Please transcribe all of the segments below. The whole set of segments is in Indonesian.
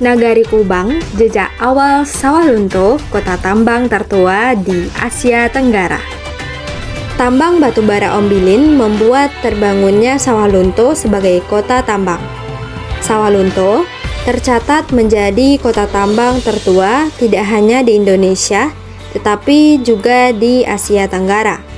Nagari Kubang, jejak awal Sawalunto, kota tambang tertua di Asia Tenggara. Tambang batubara Ombilin membuat terbangunnya Sawalunto sebagai kota tambang. Sawalunto tercatat menjadi kota tambang tertua tidak hanya di Indonesia, tetapi juga di Asia Tenggara.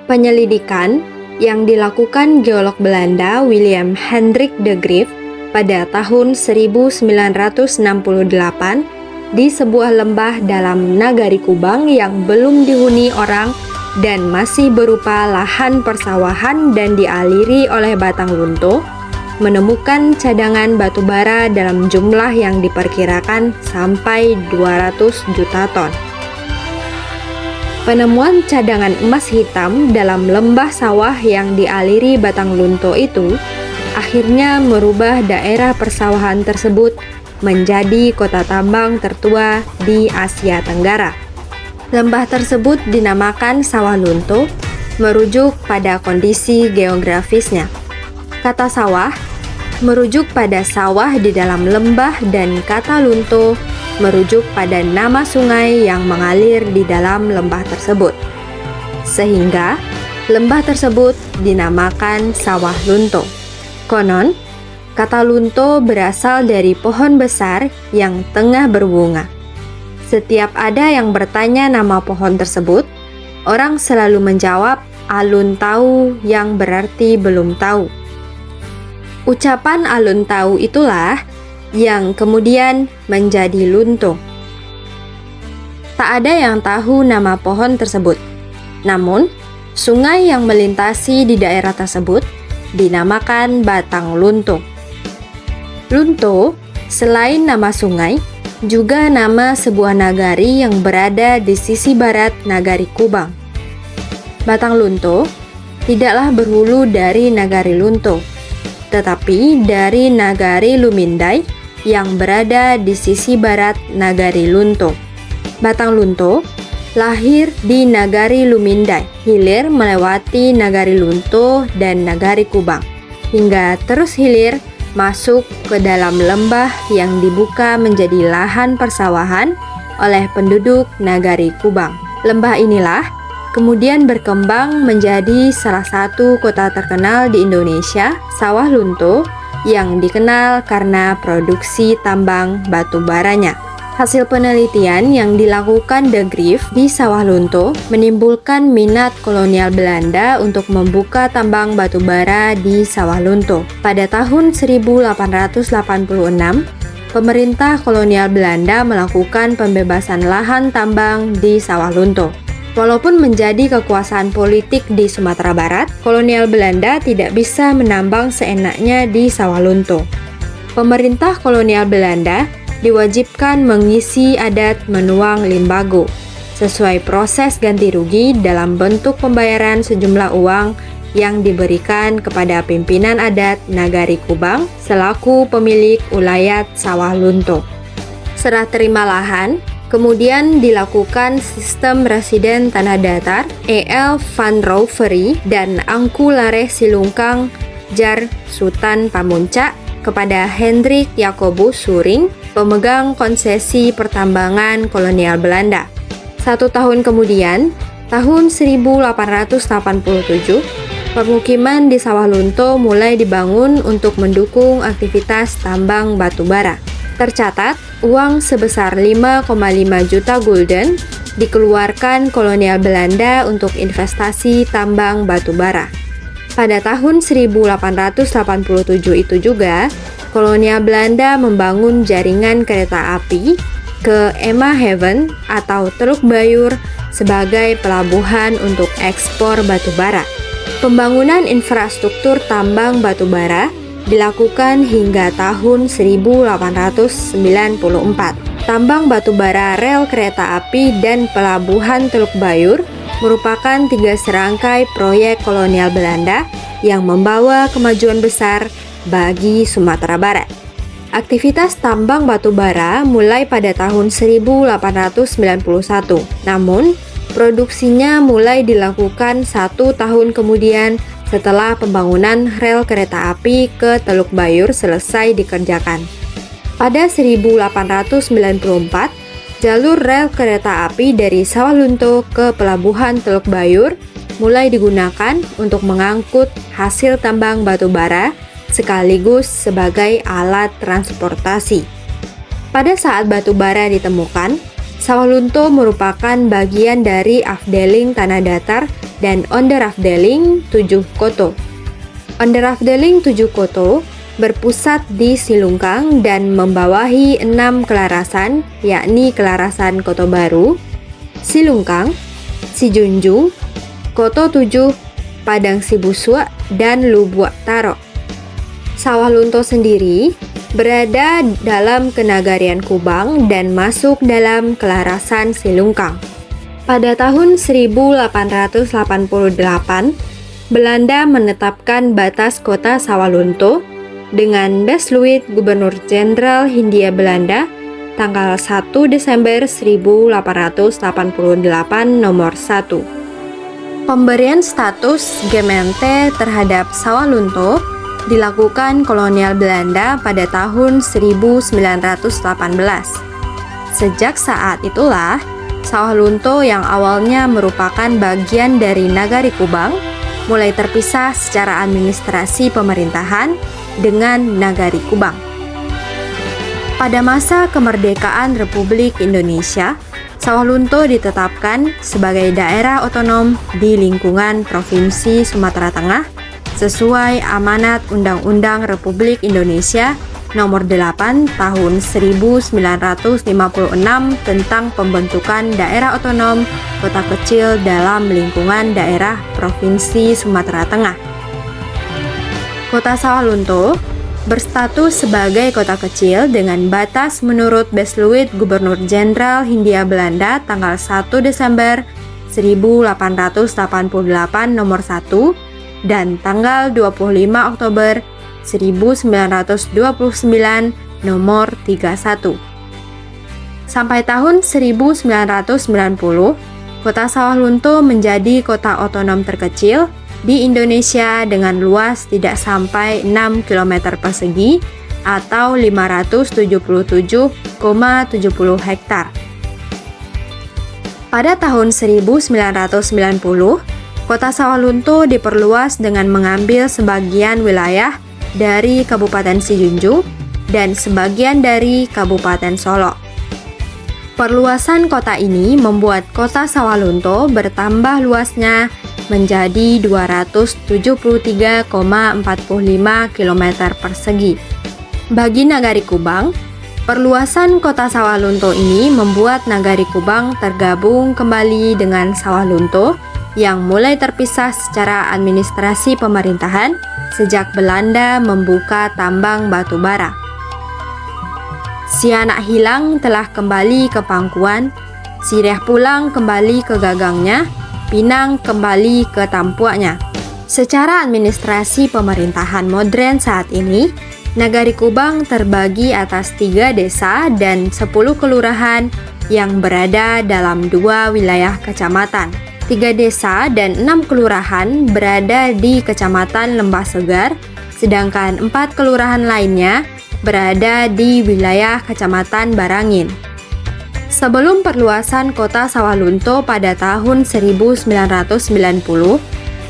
Penyelidikan yang dilakukan geolog Belanda Willem Hendrik de Graaf pada tahun 1968 di sebuah lembah dalam Nagari Kubang yang belum dihuni orang dan masih berupa lahan persawahan dan dialiri oleh batang lunto, menemukan cadangan batu bara dalam jumlah yang diperkirakan sampai 200 juta ton. Penemuan cadangan emas hitam dalam lembah sawah yang dialiri batang lunto itu akhirnya merubah daerah persawahan tersebut menjadi kota tambang tertua di Asia Tenggara. Lembah tersebut dinamakan Sawah Lunto, merujuk pada kondisi geografisnya. Kata sawah merujuk pada sawah di dalam lembah dan kata lunto merujuk pada nama sungai yang mengalir di dalam lembah tersebut. Sehingga, lembah tersebut dinamakan Sawah Lunto. Konon, kata lunto berasal dari pohon besar yang tengah berbunga. Setiap ada yang bertanya nama pohon tersebut, orang selalu menjawab alun tahu yang berarti belum tahu. Ucapan alun tahu itulah yang kemudian menjadi lunto. Tak ada yang tahu nama pohon tersebut. Namun, sungai yang melintasi di daerah tersebut dinamakan Batang Lunto. Lunto, selain nama sungai, juga nama sebuah nagari yang berada di sisi barat Nagari Kubang. Batang Lunto tidaklah berhulu dari Nagari Lunto, tetapi dari Nagari Lumindai yang berada di sisi barat Nagari Lunto. Batang Lunto lahir di Nagari Lumindai, hilir melewati Nagari Lunto dan Nagari Kubang, hingga terus hilir masuk ke dalam lembah yang dibuka menjadi lahan persawahan oleh penduduk Nagari Kubang. Lembah inilah kemudian berkembang menjadi salah satu kota terkenal di Indonesia, Sawah Lunto, yang dikenal karena produksi tambang batu baranya. Hasil penelitian yang dilakukan de Graaf di Sawah Lunto menimbulkan minat kolonial Belanda untuk membuka tambang batu bara di Sawah Lunto. Pada tahun 1886, pemerintah kolonial Belanda melakukan pembebasan lahan tambang di Sawah Lunto. Walaupun menjadi kekuasaan politik di Sumatera Barat, kolonial Belanda tidak bisa menambang seenaknya di Sawah Lunto. Pemerintah kolonial Belanda diwajibkan mengisi adat menuang limbago, sesuai proses ganti rugi dalam bentuk pembayaran sejumlah uang yang diberikan kepada pimpinan adat Nagari Kubang selaku pemilik ulayat Sawah Lunto. Serah terima lahan kemudian dilakukan sistem residen tanah datar E.L. van Rouverie dan Angku Lare Silungkang Jar Sutan Pamuncak kepada Hendrik Jacobus Suring, pemegang konsesi pertambangan kolonial Belanda. 1 tahun kemudian, tahun 1887, permukiman di Sawah Lunto mulai dibangun untuk mendukung aktivitas tambang batu bara. Tercatat, uang sebesar 5,5 juta gulden dikeluarkan kolonial Belanda untuk investasi tambang batu bara. Pada tahun 1887 itu juga, kolonial Belanda membangun jaringan kereta api ke Emmahaven atau Teluk Bayur sebagai pelabuhan untuk ekspor batu bara. Pembangunan infrastruktur tambang batu bara dilakukan hingga tahun 1894. Tambang batu bara, rel kereta api, dan pelabuhan Teluk Bayur merupakan 3 serangkai proyek kolonial Belanda yang membawa kemajuan besar bagi Sumatera Barat. Aktivitas tambang batu bara mulai pada tahun 1891, namun produksinya mulai dilakukan 1 tahun kemudian setelah pembangunan rel kereta api ke Teluk Bayur selesai dikerjakan. Pada 1894, jalur rel kereta api dari Sawalunto ke Pelabuhan Teluk Bayur mulai digunakan untuk mengangkut hasil tambang batu bara sekaligus sebagai alat transportasi. Pada saat batu bara ditemukan, Sawalunto merupakan bagian dari Afdeling Tanah Datar dan Onderafdeling 7 Koto. Onderafdeling 7 Koto berpusat di Silungkang dan membawahi 6 kelarasan, yakni Kelarasan Koto Baru, Silungkang, Sijunjung, Koto 7, Padang Sibuswa, dan Lubuak Taro. Sawalunto sendiri berada dalam Kenagarian Kubang dan masuk dalam Kelarasan Silungkang. Pada tahun 1888, Belanda menetapkan batas kota Sawalunto dengan Besluit Gubernur Jenderal Hindia Belanda tanggal 1 Desember 1888 nomor 1. Pemberian status Gemeente terhadap Sawalunto dilakukan kolonial Belanda pada tahun 1918. Sejak saat itulah, Sawalunto yang awalnya merupakan bagian dari Nagari Kubang mulai terpisah secara administrasi pemerintahan dengan Nagari Kubang. Pada masa kemerdekaan Republik Indonesia, Sawalunto ditetapkan sebagai daerah otonom di lingkungan Provinsi Sumatera Tengah sesuai amanat Undang-Undang Republik Indonesia Nomor 8 Tahun 1956 tentang pembentukan daerah otonom kota kecil dalam lingkungan daerah Provinsi Sumatera Tengah. Kota Sawalunto berstatus sebagai kota kecil dengan batas menurut Besluit Gubernur Jenderal Hindia Belanda tanggal 1 Desember 1888 nomor 1 dan tanggal 25 Oktober 1929 nomor 31. Sampai tahun 1990, Kota Sawalunto menjadi kota otonom terkecil di Indonesia dengan luas tidak sampai 6 km persegi atau 577,70 hektar. Pada tahun 1990, Kota Sawalunto diperluas dengan mengambil sebagian wilayah dari Kabupaten Sijunjung dan sebagian dari Kabupaten Solok. Perluasan kota ini membuat Kota Sawalunto bertambah luasnya menjadi 273,45 km persegi. Bagi Nagari Kubang, perluasan Kota Sawalunto ini membuat Nagari Kubang tergabung kembali dengan Sawalunto yang mulai terpisah secara administrasi pemerintahan sejak Belanda membuka tambang batu bara. Sianak hilang telah kembali ke pangkuan, Siriah pulang kembali ke gagangnya, Pinang kembali ke tampuaknya. Secara administrasi pemerintahan modern saat ini, Nagari Kubang terbagi atas 3 desa dan 10 kelurahan yang berada dalam 2 wilayah kecamatan. 3 desa dan 6 kelurahan berada di Kecamatan Lembah Segar, sedangkan 4 kelurahan lainnya berada di wilayah Kecamatan Barangin. Sebelum perluasan Kota Sawalunto pada tahun 1990,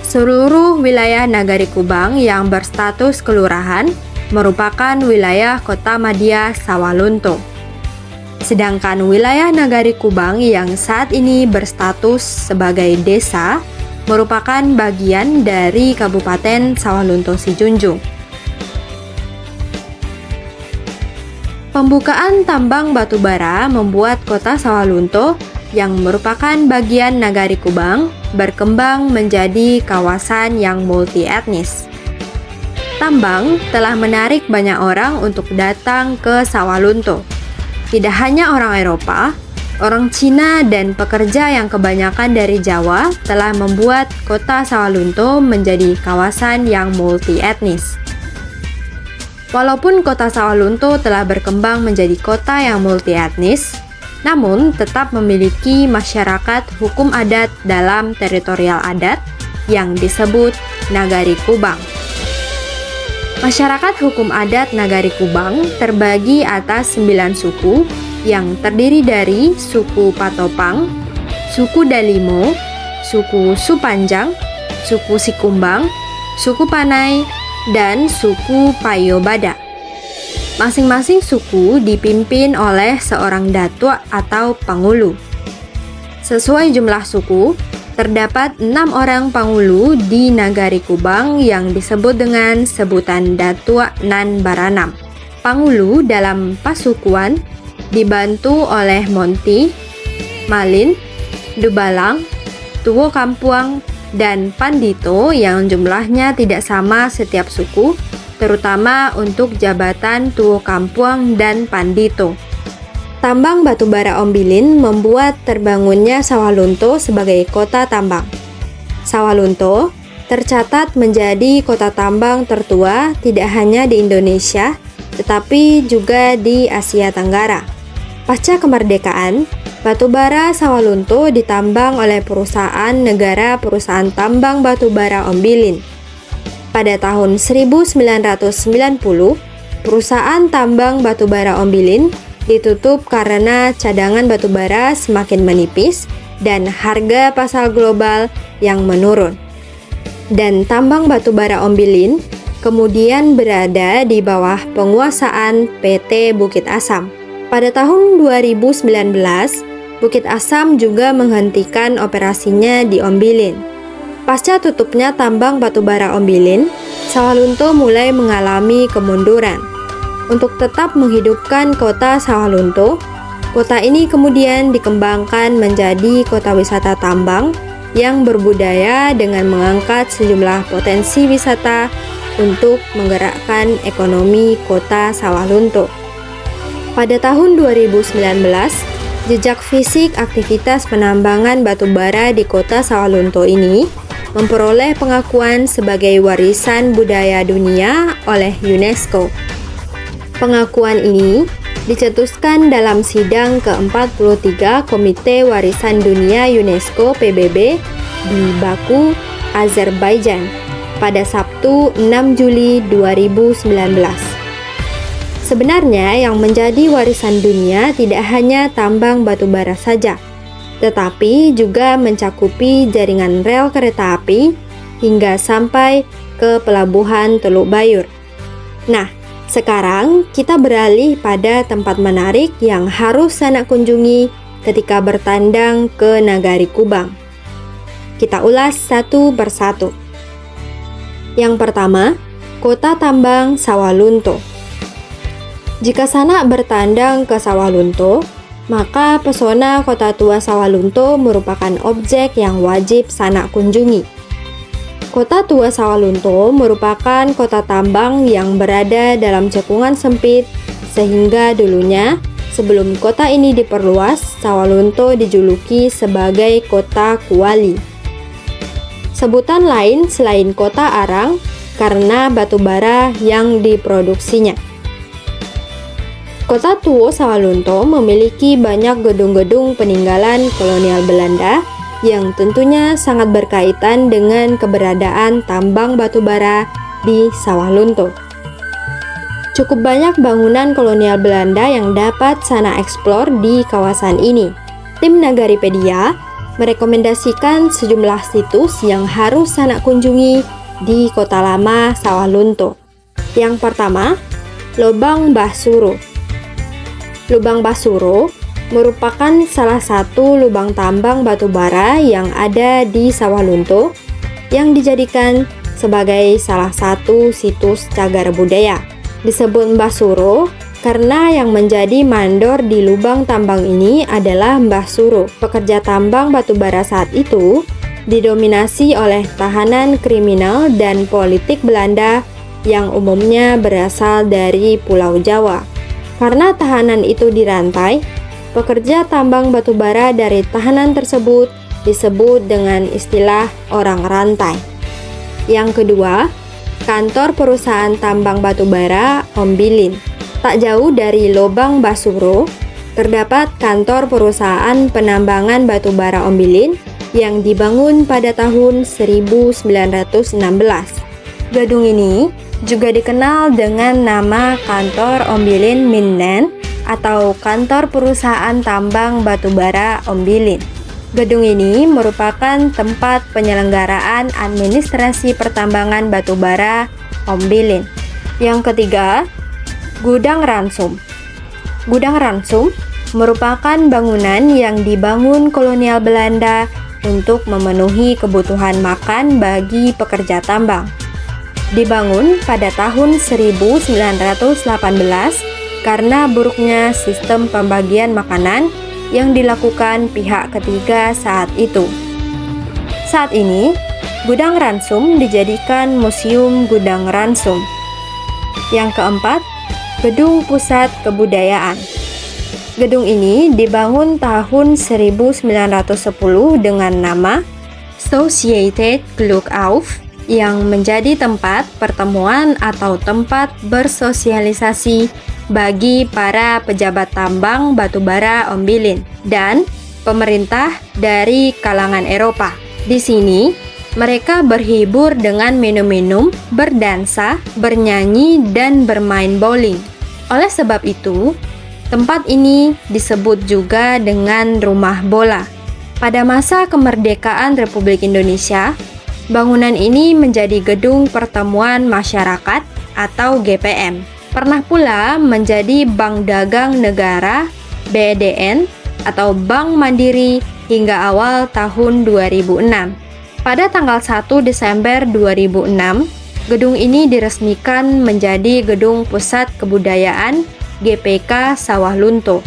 seluruh wilayah Nagari Kubang yang berstatus kelurahan merupakan wilayah Kota Madya Sawalunto. Sedangkan wilayah Nagari Kubang yang saat ini berstatus sebagai desa merupakan bagian dari Kabupaten Sawalunto Sijunjung. Pembukaan tambang batu bara membuat Kota Sawalunto yang merupakan bagian Nagari Kubang berkembang menjadi kawasan yang multi etnis. Tambang telah menarik banyak orang untuk datang ke Sawalunto. Tidak hanya orang Eropa, orang Cina dan pekerja yang kebanyakan dari Jawa telah membuat Kota Sawalunto menjadi kawasan yang multi etnis. Walaupun kota Sawalunto telah berkembang menjadi kota yang multietnis, namun tetap memiliki masyarakat hukum adat dalam teritorial adat yang disebut Nagari Kubang. Masyarakat hukum adat Nagari Kubang terbagi atas 9 suku yang terdiri dari suku Patopang, suku Dalimo, suku Supanjang, suku Sikumbang, suku Panai, dan suku Payobada. Masing-masing suku dipimpin oleh seorang datuk atau pangulu. Sesuai jumlah suku, terdapat 6 orang pangulu di Nagari Kubang yang disebut dengan sebutan Datuk Nan Baranam. Pangulu dalam pasukuan dibantu oleh Monti, Malin, Dubalang, Tuwo Kampuang, dan Pandito yang jumlahnya tidak sama setiap suku, terutama untuk jabatan Tuwo Kampuang dan Pandito. Tambang batubara Ombilin membuat terbangunnya Sawalunto sebagai kota tambang. Sawalunto tercatat menjadi kota tambang tertua tidak hanya di Indonesia, tetapi juga di Asia Tenggara. Pasca kemerdekaan, batubara Sawalunto ditambang oleh perusahaan negara Perusahaan Tambang Batubara Ombilin. Pada tahun 1990, perusahaan tambang batubara Ombilin ditutup karena cadangan batubara semakin menipis dan harga pasar global yang menurun. Dan tambang batubara Ombilin kemudian berada di bawah penguasaan PT Bukit Asam. Pada tahun 2019, Bukit Asam juga menghentikan operasinya di Ombilin. Pasca tutupnya tambang batubara Ombilin, Sawalunto mulai mengalami kemunduran. Untuk tetap menghidupkan kota Sawalunto, kota ini kemudian dikembangkan menjadi kota wisata tambang yang berbudaya dengan mengangkat sejumlah potensi wisata untuk menggerakkan ekonomi kota Sawalunto. Pada tahun 2019, jejak fisik aktivitas penambangan batubara di kota Sawalunto ini memperoleh pengakuan sebagai warisan budaya dunia oleh UNESCO. Pengakuan ini dicetuskan dalam sidang ke-43 Komite Warisan Dunia UNESCO PBB di Baku, Azerbaijan pada Sabtu 6 Juli 2019. Sebenarnya yang menjadi warisan dunia tidak hanya tambang batubara saja, tetapi juga mencakupi jaringan rel kereta api hingga sampai ke pelabuhan Teluk Bayur. Nah, sekarang kita beralih pada tempat menarik yang harus Sanak kunjungi ketika bertandang ke Nagari Kubang. Kita ulas satu persatu. Yang pertama, Kota Tambang Sawalunto. Jika Sanak bertandang ke Sawalunto, maka pesona Kota Tua Sawalunto merupakan objek yang wajib Sanak kunjungi. Kota Tua Sawalunto merupakan kota tambang yang berada dalam cekungan sempit sehingga dulunya sebelum kota ini diperluas, Sawalunto dijuluki sebagai Kota Kuali. Sebutan lain selain Kota Arang karena batubara yang diproduksinya. Kota Tua Sawalunto memiliki banyak gedung-gedung peninggalan kolonial Belanda yang tentunya sangat berkaitan dengan keberadaan tambang batubara di Sawalunto. Cukup banyak bangunan kolonial Belanda yang dapat Sanak eksplor di kawasan ini. Tim Nagaripedia merekomendasikan sejumlah situs yang harus Sanak kunjungi di Kota Lama Sawalunto. Yang pertama, Lubang Mbah Suro. Lubang Mbah Suro merupakan salah satu lubang tambang batubara yang ada di Sawalunto yang dijadikan sebagai salah satu situs cagar budaya. Disebut Mbah Suro karena yang menjadi mandor di lubang tambang ini adalah Mbah Suro. Pekerja tambang batubara saat itu didominasi oleh tahanan kriminal dan politik Belanda yang umumnya berasal dari Pulau Jawa. Karena tahanan itu dirantai, pekerja tambang batubara dari tahanan tersebut disebut dengan istilah orang rantai. Yang kedua, kantor perusahaan tambang batubara Ombilin. Tak jauh dari Lobang Basuro, terdapat kantor perusahaan penambangan batubara Ombilin yang dibangun pada tahun 1916. Gedung ini juga dikenal dengan nama Kantor Ombilin Minen atau Kantor Perusahaan Tambang Batubara Ombilin. Gedung ini merupakan tempat penyelenggaraan administrasi pertambangan batubara Ombilin. Yang ketiga, Gudang Ransum. Gudang Ransum merupakan bangunan yang dibangun kolonial Belanda untuk memenuhi kebutuhan makan bagi pekerja tambang. Dibangun pada tahun 1918 karena buruknya sistem pembagian makanan yang dilakukan pihak ketiga saat itu. Saat ini, Gudang Ransum dijadikan Museum Gudang Ransum. Yang keempat, Gedung Pusat Kebudayaan. Gedung ini dibangun tahun 1910 dengan nama Sociëteit Geluk Auf yang menjadi tempat pertemuan atau tempat bersosialisasi bagi para pejabat tambang batubara Ombilin dan pemerintah dari kalangan Eropa. Di sini, mereka berhibur dengan minum-minum, berdansa, bernyanyi, dan bermain bowling. Oleh sebab itu, tempat ini disebut juga dengan rumah bola. Pada masa kemerdekaan Republik Indonesia, bangunan ini menjadi Gedung Pertemuan Masyarakat atau GPM. Pernah pula menjadi Bank Dagang Negara (BDN) atau Bank Mandiri hingga awal tahun 2006. Pada tanggal 1 Desember 2006, gedung ini diresmikan menjadi Gedung Pusat Kebudayaan GPK Sawah Lunto.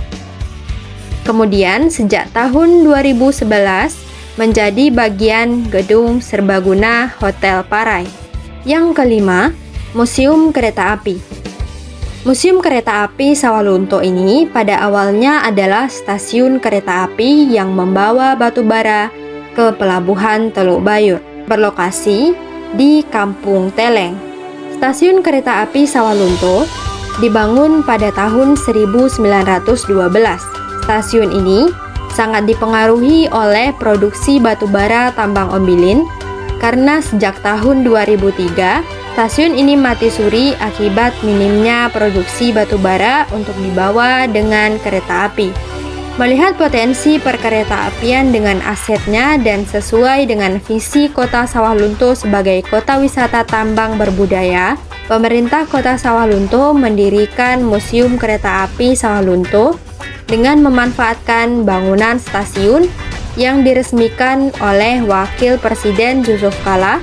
Kemudian sejak tahun 2011 menjadi bagian Gedung Serbaguna Hotel Parai. Yang kelima, Museum Kereta Api. Museum Kereta Api Sawah Lunto ini pada awalnya adalah stasiun kereta api yang membawa batu bara ke Pelabuhan Teluk Bayur, berlokasi di Kampung Teleng. Stasiun kereta api Sawah Lunto dibangun pada tahun 1912. Stasiun ini sangat dipengaruhi oleh produksi batubara tambang Ombilin karena sejak tahun 2003 stasiun ini mati suri akibat minimnya produksi batubara untuk dibawa dengan kereta api. Melihat potensi perkereta-apian dengan asetnya dan sesuai dengan visi Kota Sawah Lunto sebagai kota wisata tambang berbudaya, pemerintah Kota Sawah Lunto mendirikan Museum Kereta Api Sawah Lunto dengan memanfaatkan bangunan stasiun yang diresmikan oleh Wakil Presiden Yusuf Kala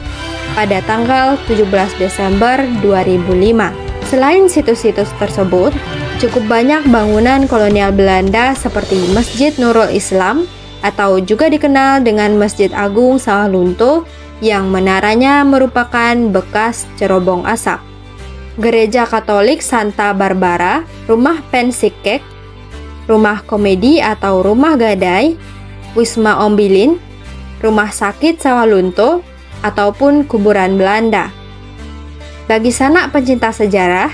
pada tanggal 17 Desember 2005. Selain situs-situs tersebut, cukup banyak bangunan kolonial Belanda seperti Masjid Nurul Islam atau juga dikenal dengan Masjid Agung Sawah Lunto yang menaranya merupakan bekas cerobong asap. Gereja Katolik Santa Barbara, Rumah Pensikek, Rumah Komedi atau Rumah Gadai, Wisma Ombilin, Rumah Sakit Sawah Lunto, ataupun kuburan Belanda. Bagi sanak pencinta sejarah,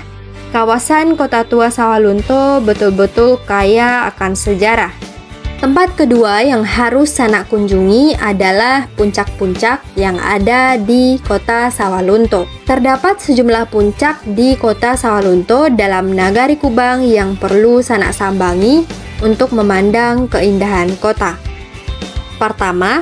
kawasan Kota Tua Sawah Lunto betul-betul kaya akan sejarah. Tempat kedua yang harus sanak kunjungi adalah puncak-puncak yang ada di Kota Sawah Lunto. Terdapat sejumlah puncak di Kota Sawah Lunto dalam Nagari Kubang yang perlu sanak sambangi untuk memandang keindahan kota. Pertama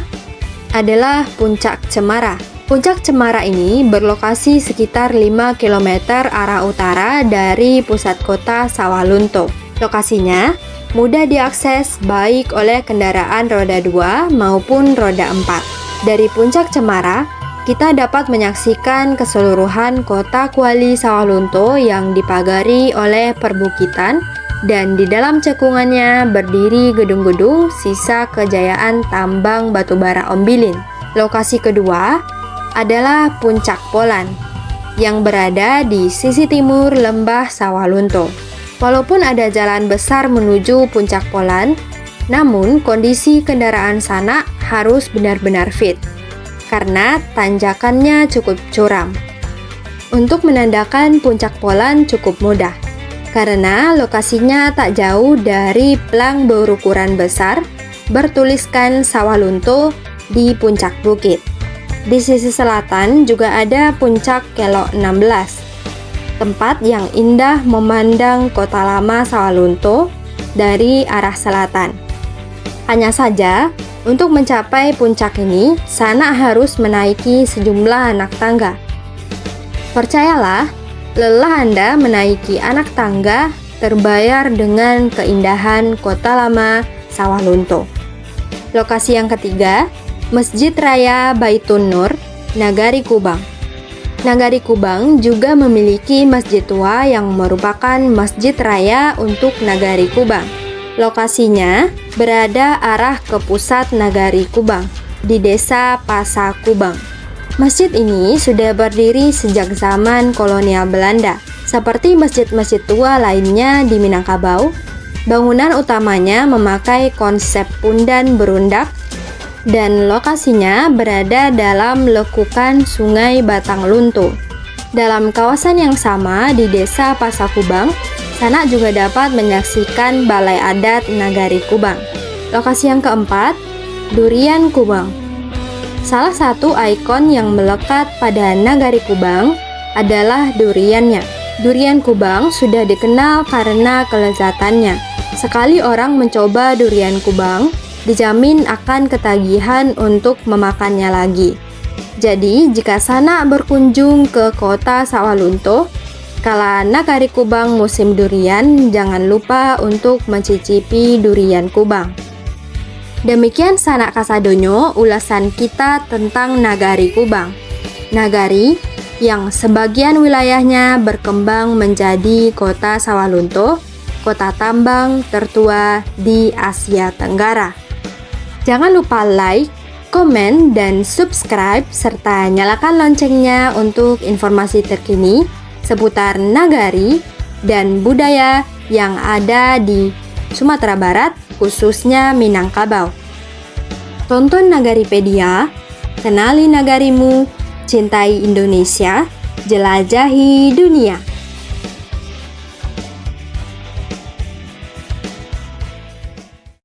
adalah Puncak Cemara. Puncak Cemara ini berlokasi sekitar 5 km arah utara dari pusat kota Sawah Lunto. Lokasinya mudah diakses baik oleh kendaraan roda 2 maupun roda 4. Dari Puncak Cemara, kita dapat menyaksikan keseluruhan kota Kuali Sawah Lunto yang dipagari oleh perbukitan dan di dalam cekungannya berdiri gedung-gedung sisa kejayaan tambang batubara Ombilin. Lokasi kedua adalah Puncak Polan yang berada di sisi timur lembah Sawah Lunto. Walaupun ada jalan besar menuju Puncak Polan, namun kondisi kendaraan sanak harus benar-benar fit karena tanjakannya cukup curam. Untuk menandakan puncak Polan cukup mudah, karena lokasinya tak jauh dari plang berukuran besar bertuliskan Sawah Lunto di puncak bukit. Di sisi selatan juga ada puncak Kelok 16, tempat yang indah memandang kota lama Sawah Lunto dari arah selatan. Hanya saja, untuk mencapai puncak ini, Sanak harus menaiki sejumlah anak tangga. Percayalah, lelah Anda menaiki anak tangga terbayar dengan keindahan kota lama Sawah Lunto. Lokasi yang ketiga, Masjid Raya Baitun Nur, Nagari Kubang. Nagari Kubang juga memiliki masjid tua yang merupakan masjid raya untuk Nagari Kubang. Lokasinya berada arah ke pusat Nagari Kubang, di desa Pasa Kubang. Masjid ini sudah berdiri sejak zaman kolonial Belanda. Seperti masjid-masjid tua lainnya di Minangkabau, bangunan utamanya memakai konsep pundan berundak dan lokasinya berada dalam lekukan Sungai Batang Lunto. Dalam kawasan yang sama di desa Pasa Kubang, Sanak juga dapat menyaksikan Balai Adat Nagari Kubang. Lokasi yang keempat, Durian Kubang. Salah satu ikon yang melekat pada Nagari Kubang adalah duriannya. Durian Kubang sudah dikenal karena kelezatannya. Sekali orang mencoba durian Kubang, dijamin akan ketagihan untuk memakannya lagi. Jadi, jika Sanak berkunjung ke kota Sawah Lunto, kala Nagari Kubang musim durian, jangan lupa untuk mencicipi durian Kubang. Demikian Sanak Kasadonyo ulasan kita tentang Nagari Kubang. Nagari yang sebagian wilayahnya berkembang menjadi kota Sawah Lunto, kota tambang tertua di Asia Tenggara. Jangan lupa like, komen, dan subscribe, serta nyalakan loncengnya untuk informasi terkini seputar nagari dan budaya yang ada di Sumatera Barat, khususnya Minangkabau. Tonton Nagaripedia, kenali nagarimu, cintai Indonesia, jelajahi dunia.